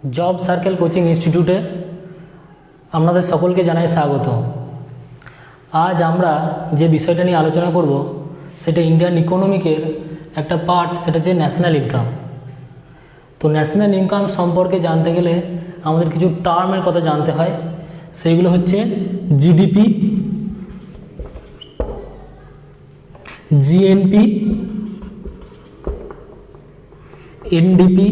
Job circle coaching ইনস্টিটিউটে আপনাদের সকলকে জানাই স্বাগত। আজ আমরা যে বিষয়টা নিয়ে আলোচনা করব সেটা ইন্ডিয়ান ইকোনমিকের একটা পার্ট, সেটা হচ্ছে ন্যাশনাল ইনকাম। তো ন্যাশনাল ইনকাম সম্পর্কে জানতে গেলে আমাদের কিছু টার্মের কথা জানতে হয়। সেইগুলো হচ্ছে জিডিপি, জিএনপি, এনডিপি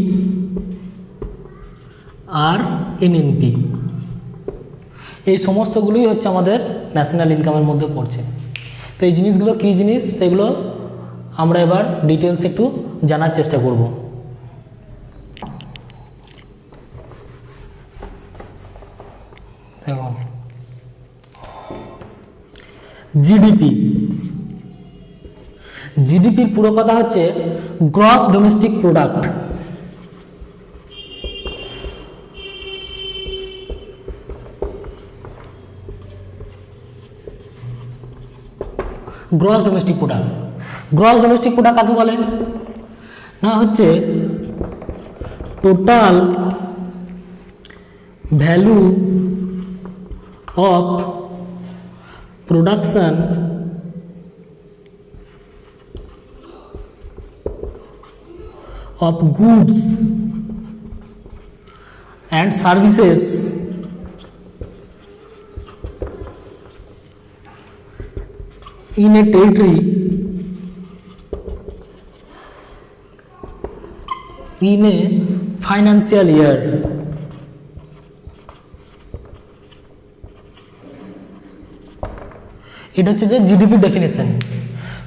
আর এনএনপি। এই সমস্তগুলোই হচ্ছে আমাদের ন্যাশনাল ইনকামের মধ্যে পড়ছে। তো এই জিনিসগুলো কী জিনিস সেগুলো আমরা এবার ডিটেলস একটু জানার চেষ্টা করব। দেখুন, জিডিপি, জিডিপির পুরো কথা হচ্ছে gross domestic product. Gross domestic product, gross domestic product কাকে বলে না, হচ্ছে total value of production of goods and services in a territory in a financial year. এটা হচ্ছে যে জিডিপি ডেফিনেশন।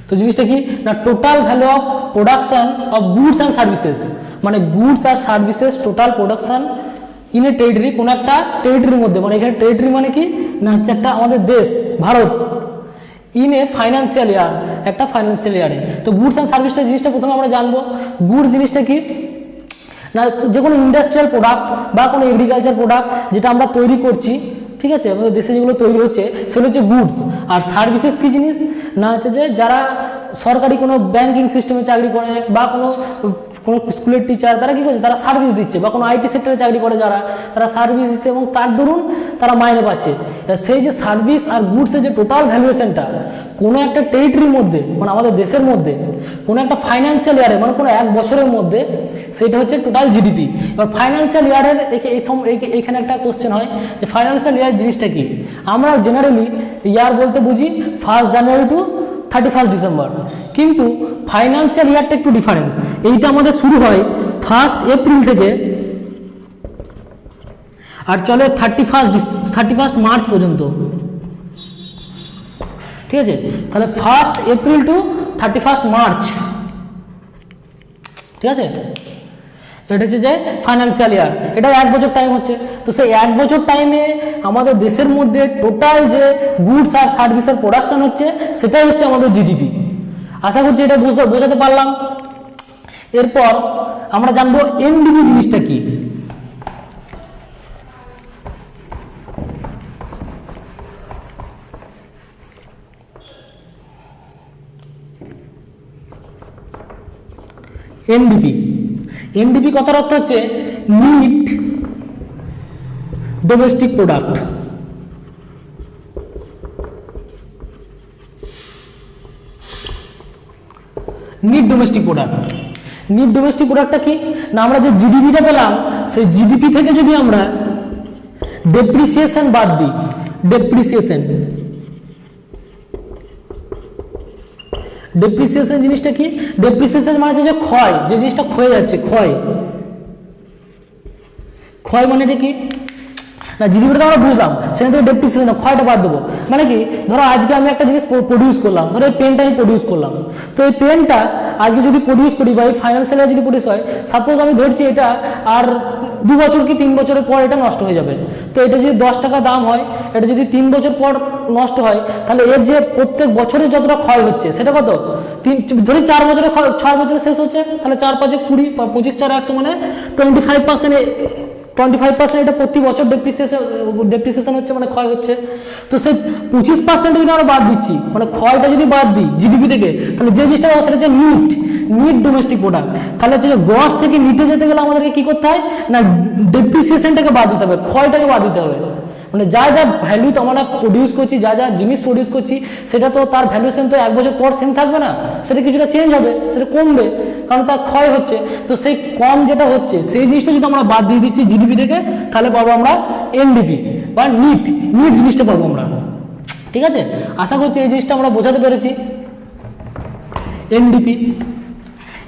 তো জিনিসটা কি না, total value of production of goods and services, মানে গুডস আর services total production in a territory, কোনো একটা টেরিটরির মধ্যে, মানে এখানে টেরিটরি মানে কি না হচ্ছে একটা আমাদের দেশ Bharat, in a financial year, একটা ফাইন্যান্সিয়াল ইয়ারে। তো গুডস অ্যান্ড সার্ভিসটা জিনিসটা প্রথমে আমরা জানবো। গুডস জিনিসটা কি না, যে কোনো ইন্ডাস্ট্রিয়াল প্রোডাক্ট বা কোনো এগ্রিকালচার প্রোডাক্ট যেটা আমরা তৈরি করছি, ঠিক আছে, আমাদের দেশে যেগুলো তৈরি হচ্ছে সেগুলো হচ্ছে গুডস। আর সার্ভিসেস কি জিনিস না, হচ্ছে যে যারা সরকারি কোনো ব্যাংকিং সিস্টেমে চাকরি করে বা কোনো স্কুলের টিচার, তারা কী করছে, তারা সার্ভিস দিচ্ছে, বা কোনো আইটি সেক্টরে চাকরি করে যারা, তারা সার্ভিস দিচ্ছে এবং তার দরুন তারা মাইনে পাচ্ছে। সেই যে সার্ভিস আর গুডসের যে টোটাল ভ্যালুয়েশনটা কোনো একটা টেরিটরির মধ্যে, মানে আমাদের দেশের মধ্যে কোনো একটা ফাইন্যান্সিয়াল ইয়ারে, মানে কোনো এক বছরের মধ্যে, সেটা হচ্ছে টোটাল জিডিপি। এবার ফাইন্যান্সিয়াল ইয়ারের এইখানে একটা কোশ্চেন হয় যে ফাইন্যান্সিয়াল ইয়ার জিনিসটা কি। আমরা জেনারেলি ইয়ার বলতে বুঝি 1 জানুয়ারি টু 31 ডিসেম্বর, কিন্তু ফাইন্যান্সিয়াল ইয়ারটা একটু ডিফারেন্স। এইটা আমাদের শুরু হয় 1 এপ্রিল থেকে আর চলে 31 মার্চ পর্যন্ত, ঠিক আছে। তাহলে 1 এপ্রিল টু 31 মার্চ, ঠিক আছে। এটা হচ্ছে যে ফাইন্যান্সিয়াল ইয়ার, এটা 1 বছর টাইম হচ্ছে। তো সেই 1 বছর টাইমে আমাদের দেশের মধ্যে টোটাল যে গুডস আর সার্ভিসের প্রোডাকশন হচ্ছে সেটাই হচ্ছে আমাদের জিডিপি। আশা করছি এটা বোঝাতে পারলাম। এরপর আমরা জানবো এনডিপি জিনিসটা কি। এনডিপি, এনডিপি কথার অর্থ হচ্ছে net domestic product. Net domestic product, net domestic প্রোডাক্টটা কি না, আমরা যে জিডিপিটা পেলাম সেই জিডিপি থেকে যদি আমরা ডেপ্রিসিয়েশন বাদ দিই, ডেপ্রিসিয়েশন, ডেপ্রিসিয়েশন জিনিসটা কি, ডেপ্রিসিয়েশন মানে হচ্ছে যে ক্ষয়, যে জিনিসটা ক্ষয়ে যাচ্ছে, ক্ষয়, ক্ষয় মানে এটা কি না, জিডিপিটা আমরা বুঝলাম, সেখান থেকে ডেপ্রিসিয়েশন ক্ষয়টা বাদ দেবো। মানে কি, ধরো আজকে আমি একটা জিনিস প্রডিউস করলাম, ধরো এই পেনটা আমি প্রডিউস করলাম, তো এই পেনটা আজকে যদি প্রডিউস করি বা এই ফাইন্যান্সিয়াল যদি প্রডিউস হয়, সাপোজ আমি ধরছি এটা আর 2 বছর কি 3 বছরের পর এটা নষ্ট হয়ে যাবে। তো এটা যদি 10 টাকা দাম হয়, এটা যদি 3 বছর পর নষ্ট হয়, তাহলে এর যে প্রত্যেক বছরে যতটা ক্ষয় হচ্ছে সেটা কত, ধরি 4 বছরে 6 বছরে শেষ হচ্ছে, তাহলে 4 5 20, 25 4 100, মানে 25%, 25% এটা প্রতি বছর ডেপ্রিসিয়েশন হচ্ছে, মানে ক্ষয় হচ্ছে। তো সেই 25% যদি আমরা বাদ দিচ্ছি, মানে ক্ষয়টা যদি বাদ দিই জিডিপি থেকে, তাহলে যে জিনিসটা সেটা হচ্ছে নিট নিট ডোমেস্টিক প্রোডাক্ট। তাহলে হচ্ছে গ্রস থেকে নিটে যেতে গেলে আমাদেরকে কি করতে হয় না ডেপ্রিসিয়েশনটাকে বাদ দিতে হবে, ক্ষয়টাকে বাদ দিতে হবে। মানে যা যা ভ্যালু তো আমরা প্রডিউস করছি, যা যা জিনিস প্রডিউস করছি, সেটা তো তার ভ্যালুয়েশন তো 1 বছর পর সেম থাকবে না, সেটা কিছুটা চেঞ্জ হবে, সেটা কমবে, কারণ তার ক্ষয় হচ্ছে। তো সেই কম যেটা হচ্ছে সেই জিনিসটা যদি আমরা বাদ দিয়ে দিচ্ছি জিডিপি থেকে, তাহলে পাবো আমরা এনডিপি বা নিট জিনিসটা পাবো আমরা। ঠিক আছে, আশা করছি এই জিনিসটা আমরা বোঝাতে পেরেছি। এনডিপি,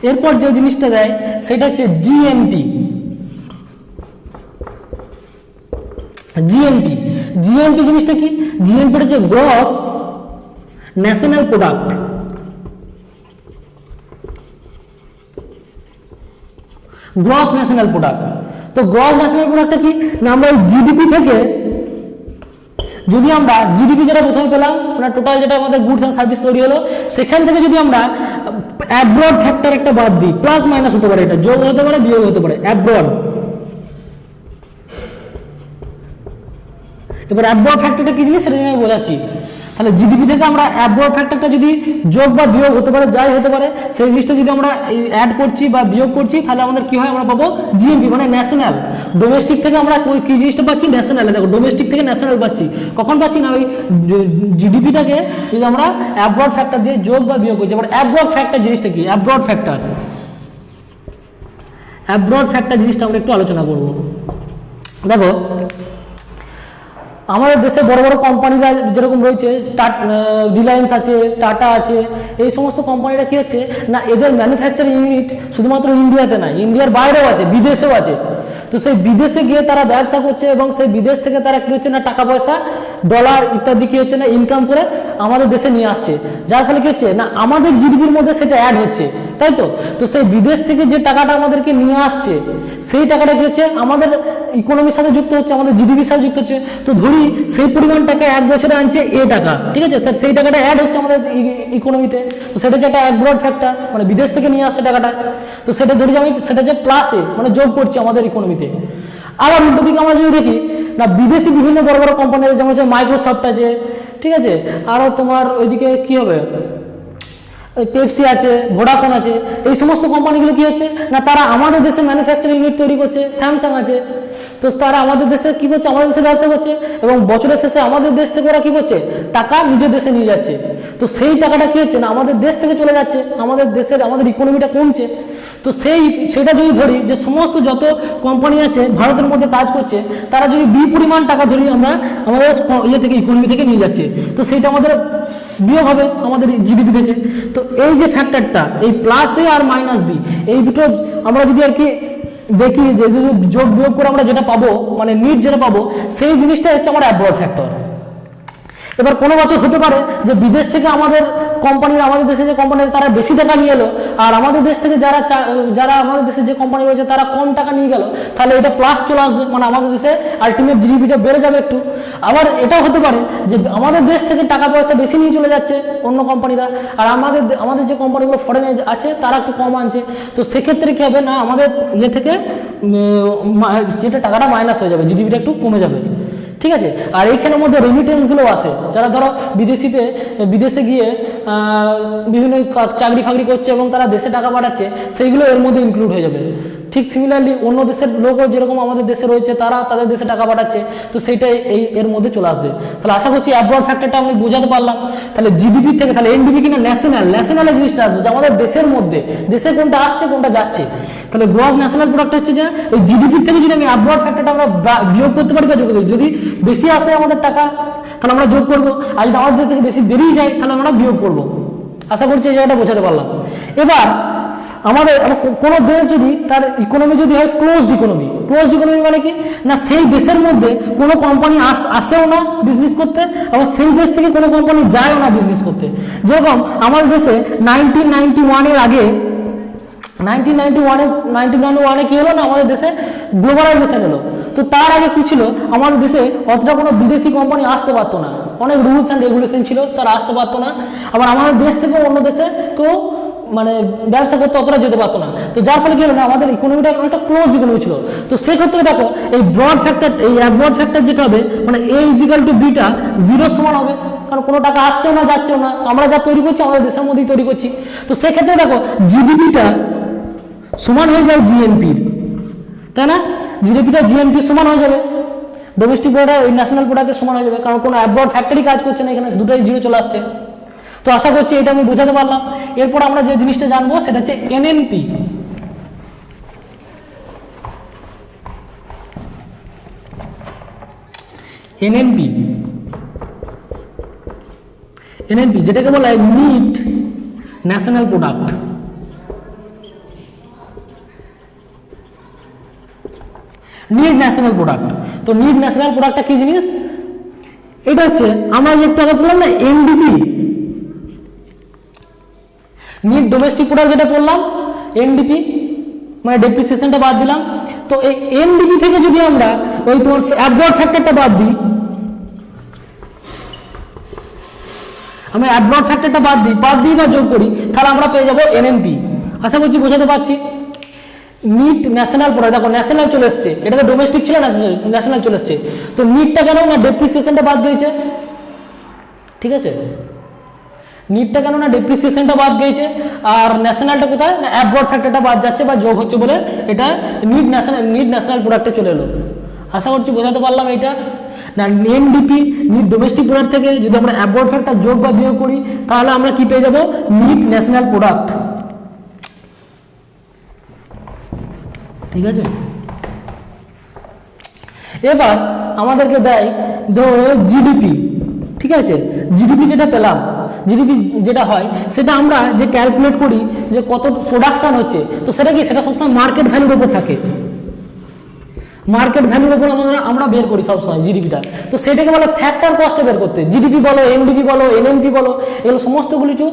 এরপর যে জিনিসটা দেয় সেটা হচ্ছে জিএনপি। জিএনপি জিনিসটা কি? জিএনপি হচ্ছে gross national product. Gross national product, তো গ্রস ন্যাশনাল প্রোডাক্টটা কি না আমরা জিডিপি থেকে, যদি আমরা জিডিপি যেটা প্রথমে পেলাম মানে টোটাল যেটা আমাদের গুডস এন্ড সার্ভিস তৈরি হলো, সেখান থেকে যদি আমরা অ্যাব্রড ফ্যাক্টর একটা বাদ দিই, প্লাস মাইনাস হতে পারে, এটা যোগ হতে পারে বিয়োগ হতে পারে, অ্যাব্রড। এবার অ্যাব্রড ফ্যাক্টরটা কি জিনিস সেটা আমি বোঝাচ্ছি। তাহলে জিডিপি থেকে আমরা অ্যাব্রড ফ্যাক্টরটা যদি যোগ বা বিয়োগ হতে পারে, যাই হতে পারে, সেই জিনিসটা যদি আমরা অ্যাড করছি বা বিয়োগ করছি, তাহলে আমাদের কি হয় আমরা পাবো জিএনপি মানে ন্যাশনাল। ডোমেস্টিক থেকে আমরা কি জিনিসটা পাচ্ছি ন্যাশনাল, দেখো ডোমেস্টিক থেকে ন্যাশনাল পাচ্ছি, কখন পাচ্ছি না ওই জিডিপিটাকে যদি আমরা অ্যাব্রড ফ্যাক্টর দিয়ে যোগ বা বিয়োগ করছি। এবার অ্যাব্রড ফ্যাক্টর জিনিসটা কি? অ্যাব্রড ফ্যাক্টর জিনিসটা আমরা একটু আলোচনা করব। দেখো আমাদের দেশে বড় বড় কোম্পানিরা যেরকম রয়েছে, রিলায়েন্স আছে, টাটা আছে, এই সমস্ত কোম্পানিরা কি হচ্ছে না এদের ম্যানুফ্যাকচারিং ইউনিট শুধুমাত্র ইন্ডিয়াতে নাই, ইন্ডিয়ার বাইরেও আছে, বিদেশেও আছে। তো সেই বিদেশে গিয়ে তারা ব্যবসা করছে এবং সেই বিদেশ থেকে তারা কি হচ্ছে না টাকা পয়সা ডলার ইত্যাদি কি হচ্ছে না ইনকাম করে আমাদের দেশে নিয়ে আসছে, যার ফলে কি হচ্ছে না আমাদের জিডিপির মধ্যে সেটা অ্যাড হচ্ছে, তাই তো। তো সেই বিদেশ থেকে যে টাকাটা আমাদেরকে নিয়ে আসছে সেই টাকাটা কি হচ্ছে আমাদের ইকোনমির সাথে যুক্ত হচ্ছে, আমাদের জিডিপির সাথে যুক্ত হচ্ছে। তো ধরি সেই পরিমাণ টাকা 1 বছরে আনছে এ টাকা, ঠিক আছে, তার সেই টাকাটা অ্যাড হচ্ছে আমাদের ইকোনমিতে। তো সেটা হচ্ছে একটা অ্যাব্রড ফ্যাক্টর, মানে বিদেশ থেকে নিয়ে আসছে টাকাটা। তো সেটা ধরি আমি সেটা যে প্লাসে মানে যোগ করছি আমাদের ইকোনমিতে। আবার উল্টো দিকে আমরা যদি দেখি না বিদেশি বিভিন্ন বড় বড় কোম্পানি আছে, যেমন হচ্ছে মাইক্রোসফট আছে, ঠিক আছে, আরও তোমার ওইদিকে কি হবে পেপসি আছে, ভোডাফোন আছে, এই সমস্ত কোম্পানিগুলো কি হচ্ছে না তারা আমাদের দেশে ম্যানুফ্যাকচারিং ইউনিট তৈরি করছে, স্যামসাং আছে, তো তারা আমাদের দেশে কি করছে আমাদের দেশে ব্যবসা করছে এবং বছরের শেষে আমাদের দেশ থেকে ওরা কি করছে টাকা নিজের দেশে নিয়ে যাচ্ছে। তো সেই টাকাটা কি হচ্ছে না আমাদের দেশ থেকে চলে যাচ্ছে, আমাদের দেশের আমাদের ইকোনমিটা কমছে। তো সেটা যদি ধরি যে সমস্ত যত কোম্পানি আছে ভারতের মধ্যে কাজ করছে, তারা যদি পরিমাণ টাকা ধরি আমরা আমাদের ইয়ে থেকে ইকোনমি থেকে নিয়ে যাচ্ছে, তো সেইটা আমাদের বিয়োগ হবে আমাদের জিডিপি থেকে। তো এই যে ফ্যাক্টরটা এই প্লাস এ আর মাইনাস বি এই দুটো আমরা যদি আর কি দেখি যে যোগ বিয়োগ করে আমরা যেটা পাবো মানে নিট যেটা পাবো, সেই জিনিসটা হচ্ছে আমার অ্যাব্রড ফ্যাক্টর। এবার কোনো বছর হতে পারে যে বিদেশ থেকে আমাদের কোম্পানি, আমাদের দেশে যে কোম্পানি তারা বেশি টাকা নিয়ে এলো, আর আমাদের দেশ থেকে যারা আমাদের দেশে যে কোম্পানি রয়েছে তারা কম টাকা নিয়ে গেল, তাহলে এটা প্লাস চলে আসবে, মানে আমাদের দেশে আলটিমেট জিডিপিটা বেড়ে যাবে একটু। আবার এটাও হতে পারে যে আমাদের দেশ থেকে টাকা পয়সা বেশি নিয়ে চলে যাচ্ছে অন্য কোম্পানিরা, আর আমাদের যে কোম্পানিগুলো ফরেনে আছে তারা একটু কম আনছে। তো সেক্ষেত্রে কী হবে না আমাদের ইয়ে থেকে যেটা টাকাটা মাইনাস হয়ে যাবে, জিডিপিটা একটু কমে যাবে, ঠিক আছে। আর এইখানের মধ্যে রেমিটেন্সগুলো আসে, যারা ধরো বিদেশে গিয়ে বিভিন্ন চাকরি ফাকরি করছে এবং তারা দেশে টাকা পাঠাচ্ছে, সেইগুলো এর মধ্যে ইনক্লুড হয়ে যাবে। ঠিক সিমিলারলি অন্য দেশের লোকও যেরকম আমাদের দেশে রয়েছে তারা তাদের দেশে টাকা পাঠাচ্ছে, তো সেইটাই এর মধ্যে চলে আসবে। তাহলে আশা করছি অ্যাব্রড ফ্যাক্টরটা আমি বোঝাতে পারলাম। তাহলে জিডিপি থেকে তাহলে এনডিপি কিনা ন্যাশনালের জিনিসটা আসবে, যে আমাদের দেশের মধ্যে দেশে কোনটা আসছে কোনটা যাচ্ছে। তাহলে গ্রস ন্যাশনাল প্রোডাক্ট হচ্ছে যে এই জিডিপি থেকে যদি আমি অ্যাব্রড ফ্যাক্টরটা আমরা বিয়োগ করতে পারি বা যোগ করতে, যদি বেশি আসে আমাদের টাকা তাহলে আমরা যোগ করবো, আর যদি আমাদের থেকে বেশি বেরিয়ে যায় তাহলে আমরা বিয়োগ করবো। আশা করছি এই জায়গাটা বোঝাতে পারলাম। এবার আমাদের কোনো দেশ যদি তার ইকোনমি যদি হয় ক্লোজড ইকোনমি মানে কি না সেই দেশের মধ্যে কোনো কোম্পানি আসেও না বিজনেস করতে, আবার সেই দেশ থেকে কোনো কোম্পানি যায়ও না বিজনেস করতে। যেরকম আমাদের দেশে 1991 আগে 1991 কি হলো না আমাদের দেশে গ্লোবালাইজেশন এলো। তো তার আগে কি ছিল আমাদের দেশে অতটা কোনো বিদেশি কোম্পানি আসতে পারতো না, অনেক রুলস অ্যান্ড রেগুলেশন ছিল, তারা আসতে পারতো না। আবার আমাদের দেশ থেকে অন্য দেশে কেউ মানে ব্যবসা করতে অতটা যেতে পারতো না। তো যার ফলে কি হলো না, আমাদের ইকোনমিটা অনেকটা ক্লোজ ইকোনমি ছিল। তো সেক্ষেত্রে দেখো এই ব্রড ফ্যাক্টর, এই অ্যাবরড ফ্যাক্টর যেটা হবে মানে a ইজিক্যাল টু বিটা 0 সমান হবে, কারণ কোনো টাকা আসছেও না যাচ্ছেও না, আমরা যা তৈরি করছি আমাদের দেশের মধ্যেই তৈরি করছি। তো সেক্ষেত্রে দেখো জিডিপিটা সমান হয়ে যায় জিএনপির, তাই না? জিডিপিটা জিএনপি সমান হয়ে যাবে, ডোমেস্টিক প্রোডাক্ট ওই ন্যাশনাল প্রোডাক্টের সমান হয়ে যাবে, কারণ কোনো অ্যাবরড ফ্যাক্টরি কাজ করছে না, এখানে দুটোই জিরো চলে আসছে। তো আশা করছি এটা আমি বোঝাতে পারলাম। এরপর আমরা যে জিনিসটা জানবো সেটা হচ্ছে এনএনপি। এনএনপি এনএনপি যেটাকে বলা হয় net national product. Net national product, তো নিট ন্যাশনাল প্রোডাক্টটা কি জিনিস? এটা হচ্ছে আমরা যে একটু আগে বললাম না এনডিপি, নিট ডোমেস্টিক প্রোডাক্ট যেটা বললাম এনডিপি মানে ডেপ্রিসিয়েশনটা বাদ দিলাম। তো এই এনডিপি থেকে যদি আমরা ওই তোমার অ্যাবরড ফ্যাক্টরটা বাদ দিই, আমরা অ্যাবরড ফ্যাক্টরটা বাদ দিই বা যোগ করি, তাহলে আমরা পেয়ে যাবো এনএনপি। আশা করছি বোঝাতে পারছি। নিট ন্যাশনাল প্রোডাক্ট, দেখো ন্যাশনাল চলে এসছে, এটা তো ডোমেস্টিক ছিল, ন্যাশনাল চলে এসছে। তো নিটটা কেন না ডেপ্রিসিয়েশনটা বাদ দিয়েছে, ঠিক আছে? নিটটা কেন না ডেপ্রিসিয়েশনটা বাদ গিয়েছে, আর ন্যাশনালটা কোথায় না অ্যাবরড ফ্যাক্টরটা বাদ যাচ্ছে বা যোগ হচ্ছে বলে এটা নিট ন্যাশনাল প্রোডাক্টে চলে এলো। আশা করছি বোঝাতে পারলাম এইটা না। এনডিপি নিট ডোমেস্টিক প্রোডাক্ট থেকে যদি আমরা অ্যাবরড ফ্যাক্টর যোগ বা বিয়োগ করি তাহলে আমরা কি পেয়ে যাব? নিট ন্যাশনাল প্রোডাক্ট, ঠিক আছে? এবার আমাদেরকে দেয় ধরো জিডিপি, ঠিক আছে? জিডিপি যেটা পেলাম, জিডিপি যেটা হয় সেটা আমরা যে ক্যালকুলেট করি যে কত প্রোডাকশন হচ্ছে, তো সেটা কি, সেটা সবসময় মার্কেট ভ্যালুর উপর থাকে, মার্কেট ভ্যালুর উপর আমরা বের করি সবসময় জিডিপিটা। তো সেটাকে বলে ফ্যাক্টর কস্টে বের করতে, জিডিপি বলো এনডিপি বলো এনএনপি বলো এগুলো সমস্তগুলো কিছু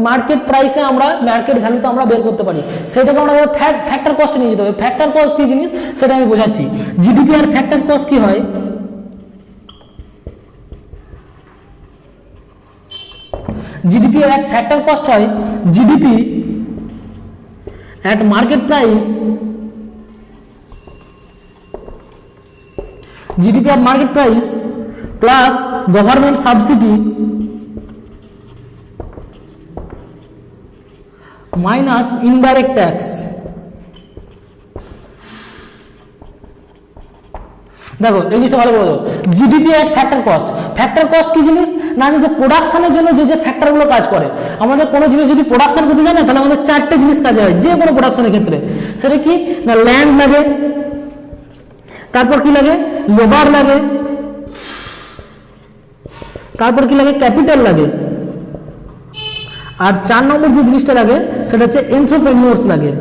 মার্কেট প্রাইসে আমরা মার্কেট ভ্যালুতে আমরা বের করতে পারি, সেটাকে আমরা ফ্যাক্টর কস্টে নিয়ে যেতে হবে। ফ্যাক্টর কস্ট কি জিনিস সেটা আমি বোঝাচ্ছি। জিডিপি আর ফ্যাক্টর কস্ট কি হয়, জিডিপি এর ফ্যাক্টর কস্ট হয় GDP at market price, GDP at market price plus government subsidy minus indirect tax। দেখো এই জিনিসটা ভালো বলো, জিডিপি এট ফ্যাক্টর কস্ট। ফ্যাক্টর কস্ট কি জিনিস না, যে প্রোডাকশনের জন্য যে ফ্যাক্টরগুলো কাজ করে, আমাদের কোনো জিনিস যদি প্রোডাকশন করতে যায় না তাহলে আমাদের 4টে জিনিস কাজে হয় যে কোনো প্রোডাকশনের ক্ষেত্রে। সেটা কি না, ল্যান্ড লাগে, তারপর কি লাগে লেবার লাগে, তারপর কি লাগে ক্যাপিটাল লাগে, আর 4 নম্বর যে জিনিসটা লাগে সেটা হচ্ছে এন্ট্রপ্রেনিউরস লাগে।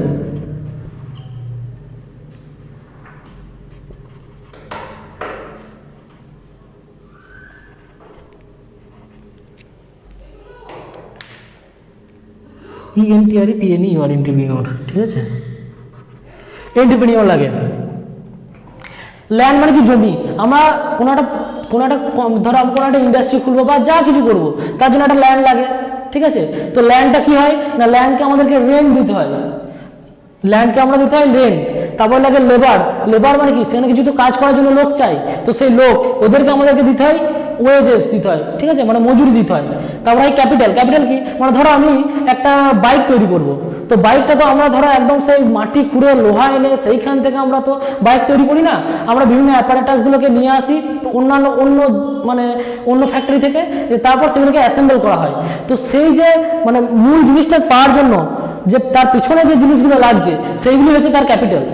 ENTRE PNE আর এন্ট্রপ্রেনিউর, ঠিক আছে? এন্ট্রপ্রেনিউর লাগে। ল্যান্ড মানে কি জমি, আমরা কোনো একটা ধরো আমরা কোনো একটা ইন্ডাস্ট্রি খুলবো বা যা কিছু করবো তার জন্য একটা ল্যান্ড লাগে, ঠিক আছে? তো ল্যান্ডটা কি হয় না, ল্যান্ডকে আমাদেরকে রেন্ট দিতে হয়, ল্যান্ডকে আমরা দিতে হয় রেন্ট। তারপর লাগে লেবার, লেবার মানে কি সেখানে কিছু তো কাজ করার জন্য লোক চাই, তো সেই লোক ওদেরকে আমাদেরকে দিতে হয় ওয়েজেস দিতে হয়, ঠিক আছে? মানে মজুরি দিতে হয়। তারপরে এই ক্যাপিটাল, ক্যাপিটাল কি মানে ধরো আমি একটা বাইক তৈরি করব, তো বাইকটা তো আমরা ধরো একদম সেই মাটি খুঁড়ে লোহা এনে সেইখান থেকে আমরা তো বাইক তৈরি করি না, আমরা বিভিন্ন অ্যাপারেটাসগুলোকে নিয়ে আসি অন্য ফ্যাক্টরি থেকে, তারপর সেগুলোকে অ্যাসেম্বল করা হয়। তো সেই যে মানে মূল জিনিসটা পাওয়ার জন্য যে তার পিছনে যে জিনিসগুলো লাগছে সেইগুলি হচ্ছে তার ক্যাপিটাল।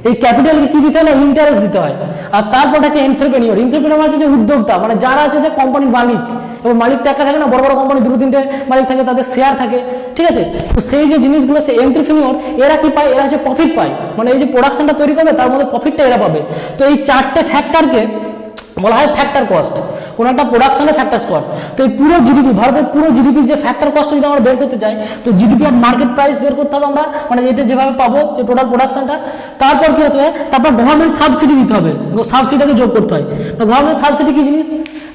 এই ক্যাপিটালকে কি দিতে হয় না, ইন্টারেস্ট দিতে হয়। আর তারপর আছে এন্ট্রপ্রেনিউর, এন্ট্রপ্রেনিউর আছে যে উদ্যোক্তা, মানে যারা আছে যে কোম্পানির মালিক, এবং মালিক তো একটা থাকে না, বড় বড় কোম্পানি 2-3টে মালিক থাকে, তাদের শেয়ার থাকে, ঠিক আছে? তো সেই যে জিনিসগুলো সেই এন্ট্রপ্রেনিউর এরা কি পায়, এরা হচ্ছে প্রফিট পায়, মানে এই যে প্রোডাকশনটা তৈরি করবে তার মধ্যে প্রফিটটা এরা পাবে। তো এই 4টে ফ্যাক্টরকে বলা হয় ফ্যাক্টর কস্ট। কোনো একটা প্রোডাকশনের ফ্যাক্টর কস্ট। তো এই পুরো জিডিপি, ভারতের পুরো জিডিপির যে ফ্যাক্টর কস্টটা যদি আমরা বের করতে চাই, তো জিডিপি আর মার্কেট প্রাইস বের করতে হবে আমরা, মানে এটা যেভাবে পাবো যে টোটাল প্রোডাকশনটা। তারপর কি হতে হবে, তারপর গভর্নমেন্ট সাবসিডি দিতে হবে, সাবসিডিটাকে যোগ করতে হয়। তো গভর্নমেন্ট সাবসিডি কি জিনিস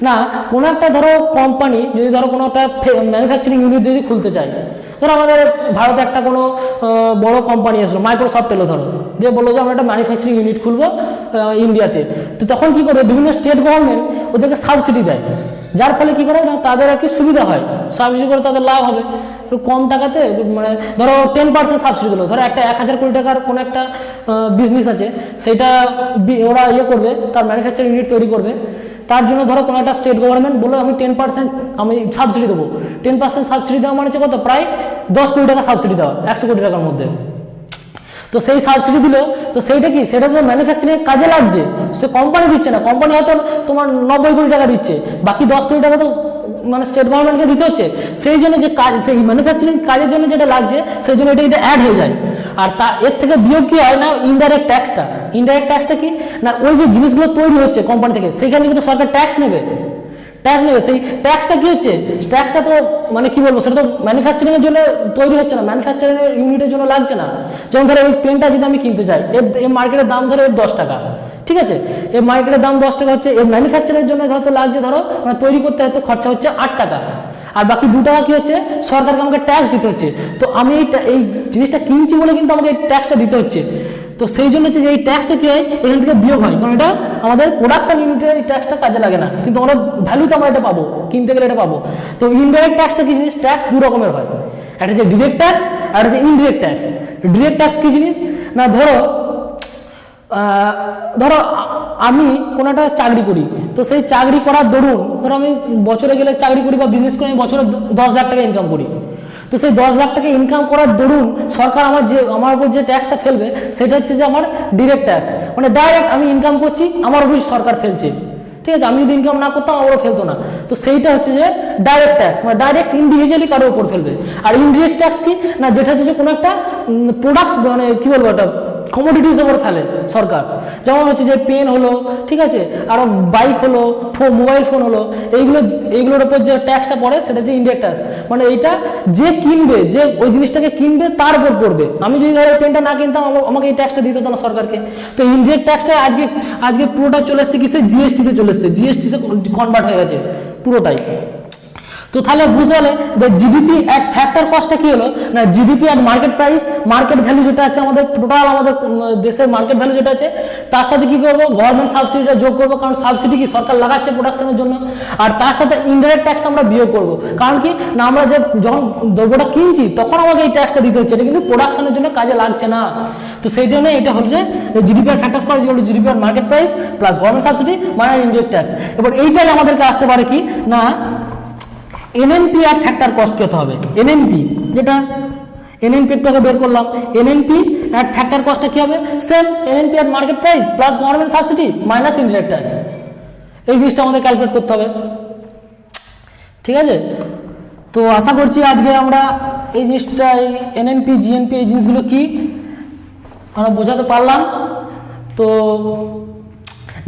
না, কোনো একটা ধরো কোম্পানি যদি ধরো কোনো একটা ম্যানুফ্যাকচারিং ইউনিট যদি খুলতে চায়, ধরো আমাদের ভারতে একটা কোনো বড় কোম্পানি আসলো, মাইক্রোসফট এলো ধরো, যে বললো যে আমরা একটা ম্যানুফ্যাকচারিং ইউনিট খুলবো ইন্ডিয়াতে। তো তখন কি করে, বিভিন্ন স্টেট গভর্নমেন্ট ওদেরকে সাবসিডি দেয়, যার ফলে কি করে না তাদের আর কি সুবিধা হয়, সাবসিডি করে তাদের লাভ হবে একটু কম টাকাতে। মানে ধরো 10% সাবসিডি দিলো, ধরো একটা 1000 কোটি টাকার কোনো একটা বিজনেস আছে, সেটা ওরা ইয়ে করবে, তার ম্যানুফ্যাকচারিং ইউনিট তৈরি করবে, তার জন্য ধরো কোনো একটা স্টেট গভর্নমেন্ট বললো আমি 10% আমি সাবসিডি দেবো। 10% সাবসিডি দেওয়া মানে হচ্ছে কত, প্রায় 10 কোটি টাকা সাবসিডি দেওয়া 100 কোটি টাকার মধ্যে। তো সেই সাবসিডি দিল, তো সেইটা কি, সেটা তো ম্যানুফ্যাকচারিং কাজে লাগছে, সে কোম্পানি দিচ্ছে না, কোম্পানি হয়তো তোমার 90 কোটি টাকা দিচ্ছে, বাকি 10 কোটি টাকা তো মানে স্টেট গভর্নমেন্টকে দিতে হচ্ছে। সেই জন্য যে কাজ, সেই ম্যানুফ্যাকচারিং কাজের জন্য যেটা লাগছে, সেই জন্য এটা অ্যাড হয়ে যায়। আর তা এর থেকে বিয়োগ কি হয় না, ইনডাইরেক্ট ট্যাক্সটা। ইনডাইরেক্ট ট্যাক্সটা কি না, ওই যে জিনিসগুলো তৈরি হচ্ছে কোম্পানি থেকে, সেইখানে কিন্তু সরকার ট্যাক্স নেবে, সেই ট্যাক্সটা কি হচ্ছে, ট্যাক্সটা তো মানে কি বলবো, সেটা তো ম্যানুফ্যাকচারিং এর জন্য তৈরি হচ্ছে না, ম্যানুফ্যাকচারিং ইউনিটের জন্য লাগছে না। যেমন ধরো এই পেনটা যদি আমি কিনতে চাই, এর মার্কেটের দাম ধরো 10 টাকা, ঠিক আছে, এর মার্কেটের দাম 10 টাকা হচ্ছে, এর ম্যানুফ্যাকচারের জন্য হয়তো লাগছে ধরো মানে তৈরি করতে হয়তো খরচা হচ্ছে 8 টাকা, আর বাকি 2 টাকা কি হচ্ছে, সরকারকে আমাকে ট্যাক্স দিতে হচ্ছে। তো আমি এই জিনিসটা কিনছি বলে কিন্তু আমাকে এই ট্যাক্সটা দিতে হচ্ছে। তো সেই জন্য হচ্ছে যে এই ট্যাক্সটা কি হয়, এখান থেকে বিয়োগ হয়, কারণ এটা আমাদের প্রোডাকশন ইউনিটে এই ট্যাক্সটা কাজে লাগে না, কিন্তু আমরা ভ্যালুতে আমরা এটা পাবো, কিনতে গেলে এটা পাবো। তো ইনডাইরেক্ট ট্যাক্সটা কি জিনিস, ট্যাক্স 2 রকমের হয়, একটা হচ্ছে ডিরেক্ট ট্যাক্স আর একটা হচ্ছে ইনডিরেক্ট ট্যাক্স। ডিরেক্ট ট্যাক্স কি জিনিস না, ধরো আমি কোনো একটা চাকরি করি, তো সেই চাকরি করার দরুন ধরো আমি বছরে গেলে চাকরি করি বা বিজনেস করে আমি বছরে 10 লাখ টাকা ইনকাম করি। তো সেই 10 লাখ টাকা ইনকাম করার দরুন সরকার আমার উপর যে ট্যাক্সটা ফেলবে, সেটা হচ্ছে যে আমার ডিরেক্ট ট্যাক্স, মানে ডাইরেক্ট আমি ইনকাম করছি, আমার উপর সরকার ফেলছে, ঠিক আছে, আমি যদি ইনকাম না করতাম আমারও ফেলতো না। তো সেইটা হচ্ছে যে ডাইরেক্ট ট্যাক্স, মানে ডাইরেক্ট ইন্ডিভিজুয়ালি কারোর উপর ফেলবে। আর ইনডিরেক্ট ট্যাক্স কি না, যেটা হচ্ছে যে কোনো একটা প্রোডাক্টস, মানে কি বলবো, একটা কমোডিটিস ওপর ফেলে সরকার, যেমন হচ্ছে যে পেন হলো, ঠিক আছে, আরো বাইক হলো, মোবাইল ফোন হলো, এইগুলোর উপর যে ট্যাক্সটা পড়ে সেটা যে ইনডিরেক্ট ট্যাক্স, মানে এইটা যে কিনবে, যে ওই জিনিসটাকে কিনবে তার উপর পড়বে। আমি যদি ধরো পেনটা না কিনতাম, আমাকে এই ট্যাক্সটা দিতে হতো না সরকারকে। তো ইনডিরেক্ট ট্যাক্সটা আজকে পুরোটা চলে এসছে কিসে, জিএসটিতে চলে এসছে, জিএসটি সে কনভার্ট হয়ে গেছে পুরোটাই। তো তাহলে বুঝতে পারলে যে জিডিপি অ্যাট ফ্যাক্টর কস্টটা কি হলো না, GDP at market price, market value যেটা আছে আমাদের টোটাল আমাদের দেশের মার্কেট ভ্যালু যেটা আছে, তার সাথে কি করবো, গভর্নমেন্ট সাবসিডিটা যোগ করবো, কারণ সাবসিডি কি সরকার লাগাচ্ছে প্রোডাকশনের জন্য। আর তার সাথে ইনডাইরেক্ট ট্যাক্সটা আমরা বিয়োগ করবো, কারণ কি না, আমরা যে যখন দ্রব্যটা কিনছি তখন আমাকে এই ট্যাক্সটা দিতে হচ্ছে, এটা কিন্তু প্রোডাকশনের জন্য কাজে লাগছে না। তো সেই জন্য এটা হচ্ছে জিডিপি আর factor cost equal to GDP আর market price plus government subsidy minus indirect tax. এবার এইটাই আমাদেরকে আসতে পারে কি না, এনএনপি আর ফ্যাক্টর কস্ট কত হবে, এনএনপি যেটা এনএনপি একটু আগে বের করলাম, এনএনপি অ্যাট ফ্যাক্টর কস্টটা কি হবে, same NNP at market price plus government subsidy minus indirect tax. এই জিনিসটা আমাদের ক্যালকুলেট করতে হবে, ঠিক আছে। তো আশা করছি আজকে আমরা এই জিনিসটা, এই এনএনপি জিএনপি এই জিনিসগুলো কি আমরা বোঝাতে পারলাম। তো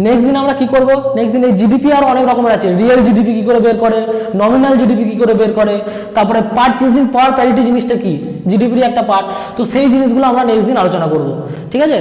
নেক্সট দিন আমরা কি করব, নেক্সট দিন এই জিডিপি আর অনেক রকমের আছে, রিয়েল জিডিপি কি করে বের করে, নমিনাল জিডিপি কি করে বের করে, তারপরে পারচেজিং পাওয়ার প্যারিটি জিনিসটা কি, জিডিপির একটা পার্ট। তো সেই জিনিসগুলো আমরা নেক্সট দিন আলোচনা করব, ঠিক আছে।